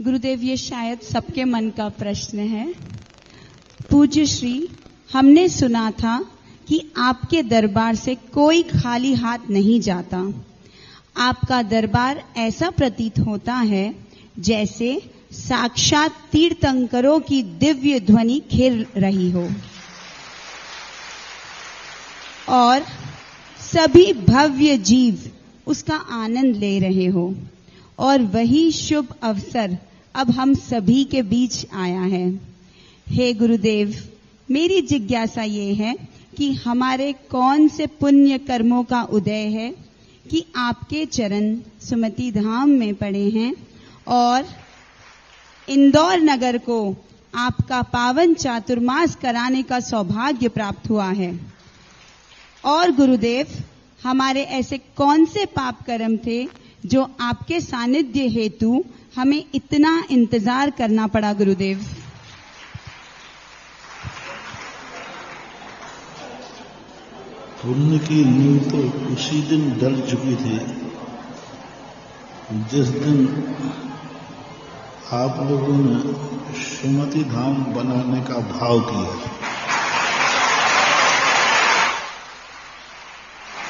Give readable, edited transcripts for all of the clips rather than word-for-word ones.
गुरुदेव, ये शायद सबके मन का प्रश्न है। पूज्य श्री, हमने सुना था कि आपके दरबार से कोई खाली हाथ नहीं जाता। आपका दरबार ऐसा प्रतीत होता है जैसे साक्षात तीर्थंकरों की दिव्य ध्वनि खेल रही हो और सभी भव्य जीव उसका आनंद ले रहे हो, और वही शुभ अवसर अब हम सभी के बीच आया है। हे गुरुदेव, मेरी जिज्ञासा ये है कि हमारे कौन से पुण्य कर्मों का उदय है कि आपके चरण सुमति धाम में पड़े हैं और इंदौर नगर को आपका पावन चातुर्मास कराने का सौभाग्य प्राप्त हुआ है। और गुरुदेव, हमारे ऐसे कौन से पाप कर्म थे जो आपके सानिध्य हेतु हमें इतना इंतजार करना पड़ा गुरुदेव? पुण्य की नींव तो उसी दिन डल चुकी थी जिस दिन आप लोगों ने सुमति धाम बनाने का भाव किया।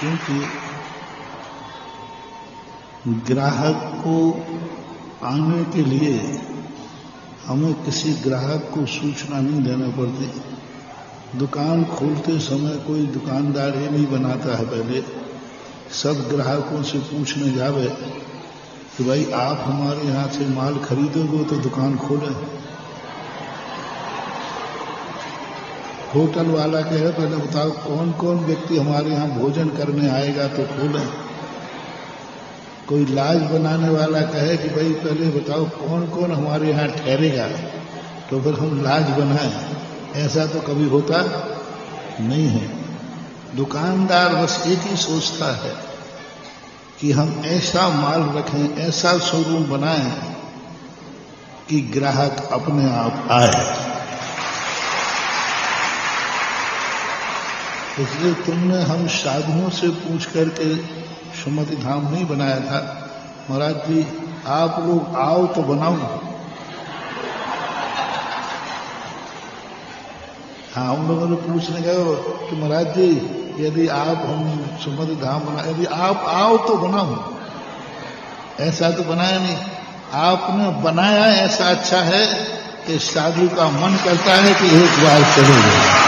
क्योंकि ग्राहक को आने के लिए हमें किसी ग्राहक को सूचना नहीं देना पड़ती। दुकान खोलते समय कोई दुकानदार ये नहीं बनाता है पहले सब ग्राहकों से पूछने जावे कि भाई आप हमारे यहाँ से माल खरीदोगे तो दुकान खोलें। होटल वाला कहे पहले बताओ कौन कौन व्यक्ति हमारे यहाँ भोजन करने आएगा तो खोलें। कोई लाज बनाने वाला कहे कि भाई पहले बताओ कौन कौन हमारे यहाँ ठहरेगा तो फिर हम लाज बनाएं। ऐसा तो कभी होता नहीं है। दुकानदार बस एक ही सोचता है कि हम ऐसा माल रखें, ऐसा शोरूम बनाएं कि ग्राहक अपने आप आए। इसलिए तुमने हम साधुओं से पूछ करके सुमति धाम नहीं बनाया था। महाराज जी आप लोग आओ तो बनाओ। हाँ, उन लोगों ने पूछने गए कि महाराज जी यदि आप हम सुमति धाम बना, यदि आप आओ तो बनाओ। ऐसा तो बनाया नहीं, आपने बनाया ऐसा अच्छा है कि साधु का मन करता है कि एक बार चले जाए।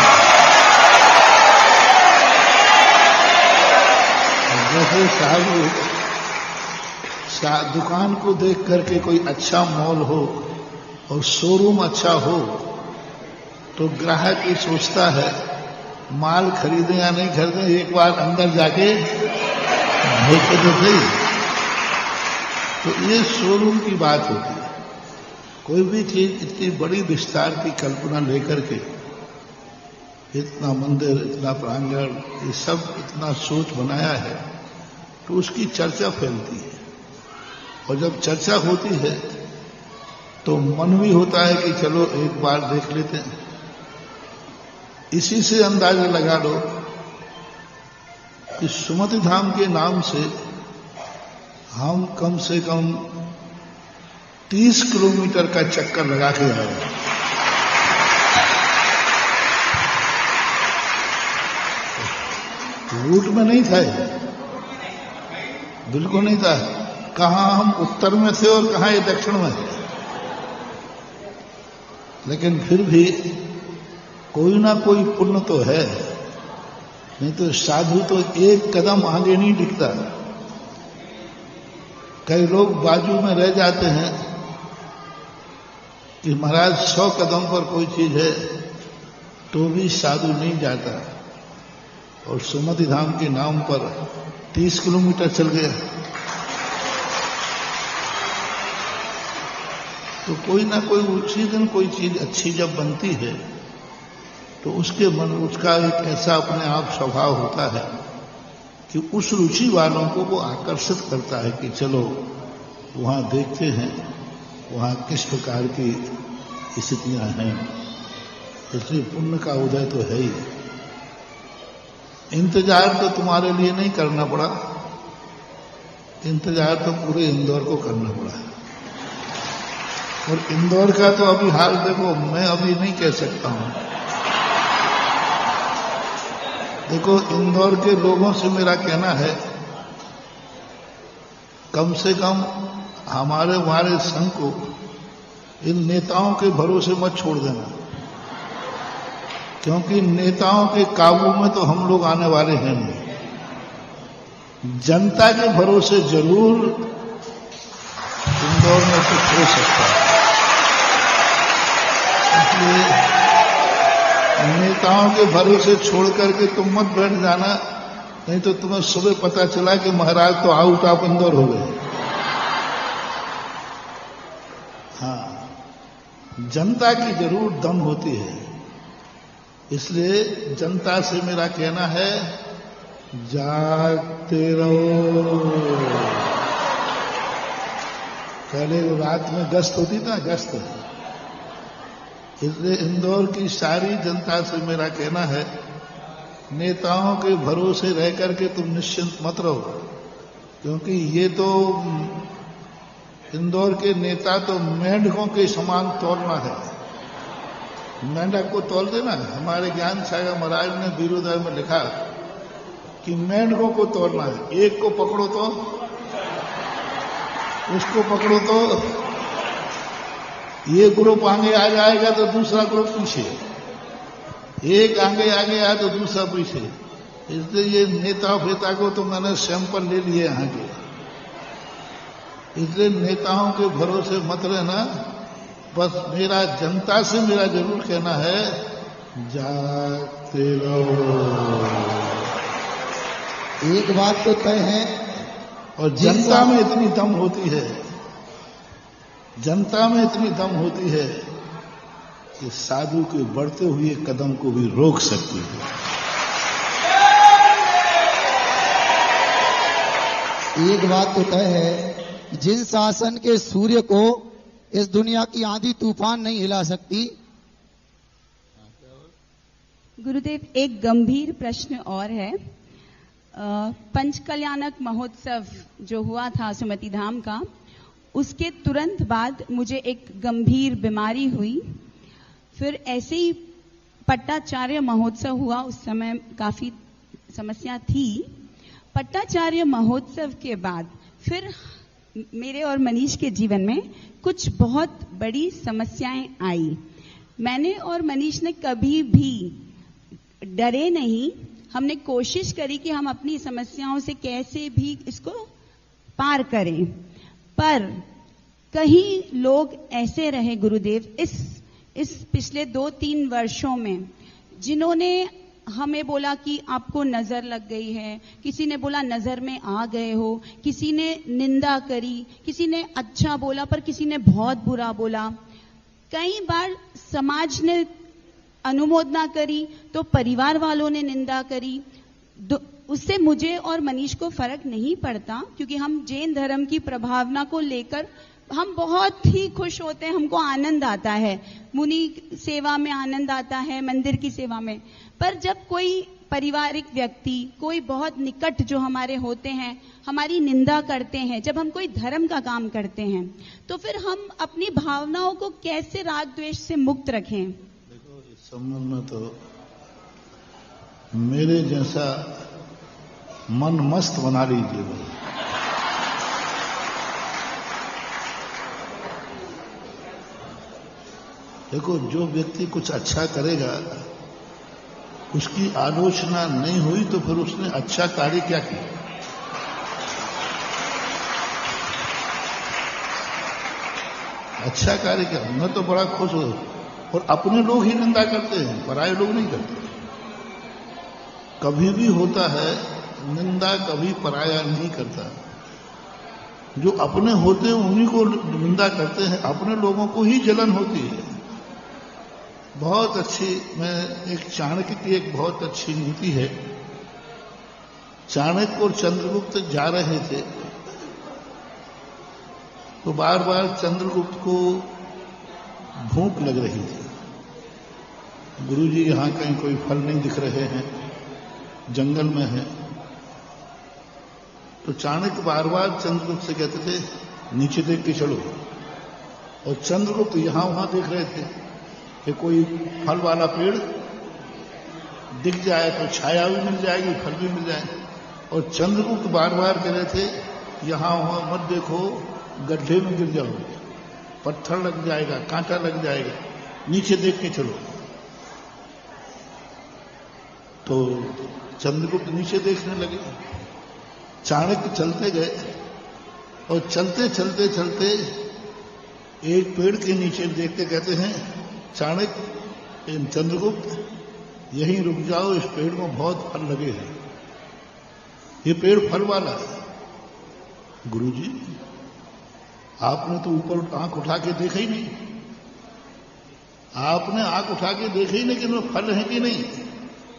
जैसे साधु दुकान को देख करके कोई अच्छा मॉल हो और शोरूम अच्छा हो तो ग्राहक ये सोचता है माल खरीदें या नहीं खरीदें, एक बार अंदर जाके देखे तो सही। तो ये शोरूम की बात होती है। कोई भी चीज इतनी बड़ी विस्तार की कल्पना लेकर के इतना मंदिर, इतना प्रांगण, ये सब इतना सोच बनाया है तो उसकी चर्चा फैलती है। और जब चर्चा होती है तो मन भी होता है कि चलो एक बार देख लेते हैं। इसी से अंदाजा लगा लो कि सुमति धाम के नाम से हम कम से कम 30 किलोमीटर का चक्कर लगा के आए। रूट में नहीं था, बिल्कुल नहीं था। कहाँ हम उत्तर में थे और कहाँ ये दक्षिण में थे। लेकिन फिर भी कोई ना कोई पुण्य तो है, नहीं तो साधु तो एक कदम आगे नहीं दिखता। कई लोग बाजू में रह जाते हैं कि महाराज 100 कदम पर कोई चीज है तो भी साधु नहीं जाता, और सुमति धाम के नाम पर 30 किलोमीटर चल गया। तो कोई ना कोई उसी दिन कोई चीज अच्छी जब बनती है तो उसके मन, उसका एक ऐसा अपने आप स्वभाव होता है कि उस रुचि वालों को वो आकर्षित करता है कि चलो वहां देखते हैं वहां किस प्रकार की स्थितियां हैं। इसलिए पुण्य का उदय तो है ही। इंतजार तो तुम्हारे लिए नहीं करना पड़ा, इंतजार तो पूरे इंदौर को करना पड़ा। और इंदौर का तो अभी हाल देखो, मैं अभी नहीं कह सकता हूं। देखो, इंदौर के लोगों से मेरा कहना है, कम से कम हमारे संघ को इन नेताओं के भरोसे मत छोड़ देना, क्योंकि नेताओं के काबू में तो हम लोग आने वाले हैं नहीं। जनता के भरोसे जरूर इंदौर में कुछ हो सकता है। इसलिए नेताओं के भरोसे छोड़ करके तुम मत बैठ जाना, नहीं तो तुम्हें सुबह पता चला कि महाराज तो आउट ऑफ इंदौर हो गए। हाँ, जनता की जरूर दम होती है। इसलिए जनता से मेरा कहना है, जागते रहो। पहले रात में गश्त होती था, गश्त। इसलिए इंदौर की सारी जनता से मेरा कहना है, नेताओं के भरोसे रह करके तुम निश्चिंत मत रहो, क्योंकि ये तो इंदौर के नेता तो मेंढकों के समान तोलना है। मेंढक को तोल देना। हमारे ज्ञान सागर महाराज ने वीरोदय में लिखा कि मेंढकों को तोलना है। एक को पकड़ो तो, उसको पकड़ो तो ये ग्रुप आगे आ जाएगा तो दूसरा ग्रुप पीछे, एक आगे आया तो दूसरा पीछे। इसलिए ये नेता फेता को तो मैंने सैंपल ले लिए यहाँ के। इसलिए नेताओं के भरोसे मत रहना। बस मेरा जनता से मेरा जरूर कहना है, जागते रहो। एक बात तो तय है, और जनता में इतनी दम होती है, जनता में इतनी दम होती है कि साधु के बढ़ते हुए कदम को भी रोक सकती है। एक बात तो तय है, जिन शासन के सूर्य को इस दुनिया की आंधी तूफान नहीं हिला सकती। गुरुदेव, एक गंभीर प्रश्न और है। पंचकल्याणक महोत्सव जो हुआ था सुमति धाम का, उसके तुरंत बाद मुझे एक गंभीर बीमारी हुई। फिर ऐसे ही पट्टाचार्य महोत्सव हुआ, उस समय काफी समस्या थी। पट्टाचार्य महोत्सव के बाद फिर मेरे और मनीष के जीवन में कुछ बहुत बड़ी समस्याएं आई। मैंने और मनीष ने कभी भी डरे नहीं। हमने कोशिश करी कि हम अपनी समस्याओं से कैसे भी इसको पार करें, पर कहीं लोग ऐसे रहे गुरुदेव इस पिछले 2-3 वर्षों में, जिन्होंने हमें बोला कि आपको नजर लग गई है, किसी ने बोला नजर में आ गए हो, किसी ने निंदा करी, किसी ने अच्छा बोला, पर किसी ने बहुत बुरा बोला। कई बार समाज ने अनुमोदना करी तो परिवार वालों ने निंदा करी। उससे मुझे और मनीष को फर्क नहीं पड़ता, क्योंकि हम जैन धर्म की प्रभावना को लेकर हम बहुत ही खुश होते हैं। हमको आनंद आता है, मुनि सेवा में आनंद आता है, मंदिर की सेवा में। पर जब कोई पारिवारिक व्यक्ति, कोई बहुत निकट जो हमारे होते हैं, हमारी निंदा करते हैं, जब हम कोई धर्म का काम करते हैं, तो फिर हम अपनी भावनाओं को कैसे राग द्वेष से मुक्त रखें? देखो, इस संबंध में तो मेरे जैसा मन मस्त बना लीजिए भाई। देखो, जो व्यक्ति कुछ अच्छा करेगा, उसकी आलोचना नहीं हुई तो फिर उसने अच्छा कार्य क्या किया? अच्छा कार्य क्या? मैं तो बड़ा खुश हूं। और अपने लोग ही निंदा करते हैं, पराये लोग नहीं करते। कभी भी होता है, निंदा कभी पराया नहीं करता। जो अपने होते हैं उन्हीं को निंदा करते हैं, अपने लोगों को ही जलन होती है। बहुत अच्छी, मैं एक चाणक्य की एक बहुत अच्छी नीति है। चाणक्य और चंद्रगुप्त जा रहे थे, तो बार बार चंद्रगुप्त को भूख लग रही थी। गुरुजी, यहां कहीं कोई फल नहीं दिख रहे हैं, जंगल में है। तो चाणक्य बार बार चंद्रगुप्त से कहते थे, नीचे देख के चलो। और चंद्रगुप्त यहां वहां देख रहे थे कि कोई फल वाला पेड़ दिख जाए तो छाया भी मिल जाएगी, फल भी मिल जाए। और चंद्रगुप्त बार बार कह रहे थे यहां वहां मत देखो, गड्ढे में गिर जाओ, पत्थर लग जाएगा, कांटा लग जाएगा, नीचे देख के चलो। तो चंद्रगुप्त नीचे देखने लगे। चाणक्य चलते गए और चलते चलते चलते एक पेड़ के नीचे देखते कहते हैं चाणक्य चंद्रगुप्त यहीं रुक जाओ, इस पेड़ में बहुत फल लगे हैं, ये पेड़ फल वाला है। गुरुजी आपने तो ऊपर आंख उठा के देखा ही नहीं, आपने आंख उठा के देखा ही नहीं कि इनमें फल है कि नहीं,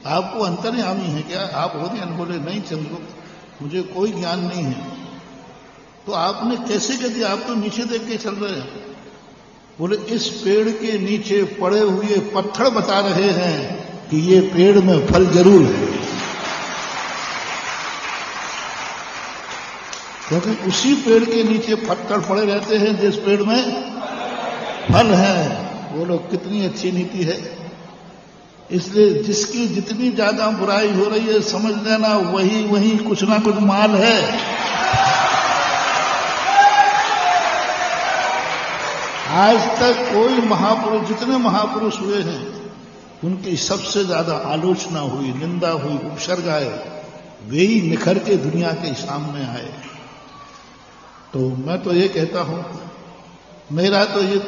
आपको अंतर्यामी है क्या? आप होते हैं? बोले नहीं चंद्रगुप्त मुझे कोई ज्ञान नहीं है। तो आपने कैसे कह दिया? आप तो नीचे देख के चल रहे हैं। बोले इस पेड़ के नीचे पड़े हुए पत्थर बता रहे हैं कि ये पेड़ में फल जरूर है, क्योंकि उसी पेड़ के नीचे पत्थर पड़े रहते हैं जिस पेड़ में फल है। वो लोग कितनी अच्छी नीति है। इसलिए जिसकी जितनी ज्यादा बुराई हो रही है समझ लेना वही वही कुछ ना कुछ माल है। आज तक कोई महापुरुष, जितने महापुरुष हुए हैं उनकी सबसे ज्यादा आलोचना हुई, निंदा हुई, उपसर्ग आए, वे ही निखर के दुनिया के सामने आए। तो मैं तो ये कहता हूं, मेरा तो ये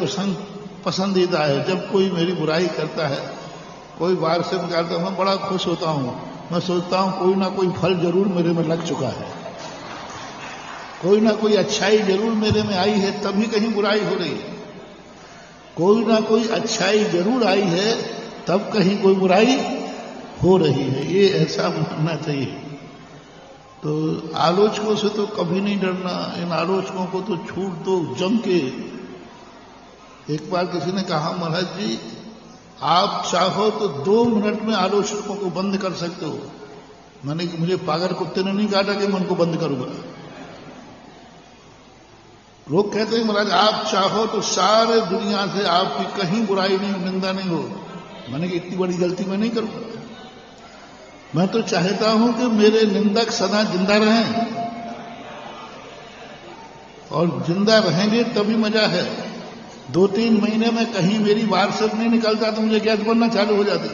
पसंदीदा है, जब कोई मेरी बुराई करता है, कोई बाहर से निकालता है, मैं बड़ा खुश होता हूं। मैं सोचता हूं कोई ना कोई फल जरूर मेरे में लग चुका है, कोई ना कोई अच्छाई जरूर मेरे में आई है, तभी कहीं बुराई हो रही है। कोई ना कोई अच्छाई जरूर आई है, तब कहीं कोई बुराई हो रही है। ये ऐसा मानना चाहिए। तो आलोचकों से तो कभी नहीं डरना, इन आलोचकों को तो छूट दो जम के। एक बार किसी ने कहा महाराज जी आप चाहो तो 2 मिनट में आलोचकों को बंद कर सकते हो। मैंने कि मुझे पागल कुत्ते ने नहीं काटा कि मैं उनको बंद करूंगा। लोग कहते हैं महाराज आप चाहो तो सारे दुनिया से आपकी कहीं बुराई नहीं, निंदा नहीं हो। मैंने कि इतनी बड़ी गलती मैं नहीं करूंगा। मैं तो चाहता हूं कि मेरे निंदक सदा जिंदा रहें, और जिंदा रहेंगे तभी मजा है। 2-3 महीने में कहीं मेरी व्हाट्सएप नहीं निकलता तो मुझे गैस बनना चालू हो जाती।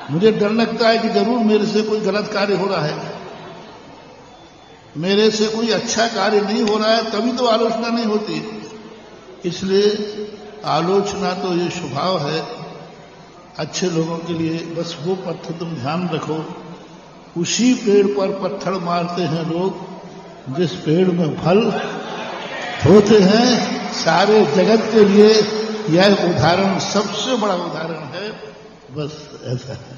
मुझे डर लगता है कि जरूर मेरे से कोई गलत कार्य हो रहा है, मेरे से कोई अच्छा कार्य नहीं हो रहा है, तभी तो आलोचना नहीं होती। इसलिए आलोचना तो ये स्वभाव है अच्छे लोगों के लिए। बस वो पत्थर तुम ध्यान रखो, उसी पेड़ पर पत्थर मारते हैं लोग जिस पेड़ में फल होते हैं। सारे जगत के लिए यह उदाहरण सबसे बड़ा उदाहरण है। बस ऐसा है।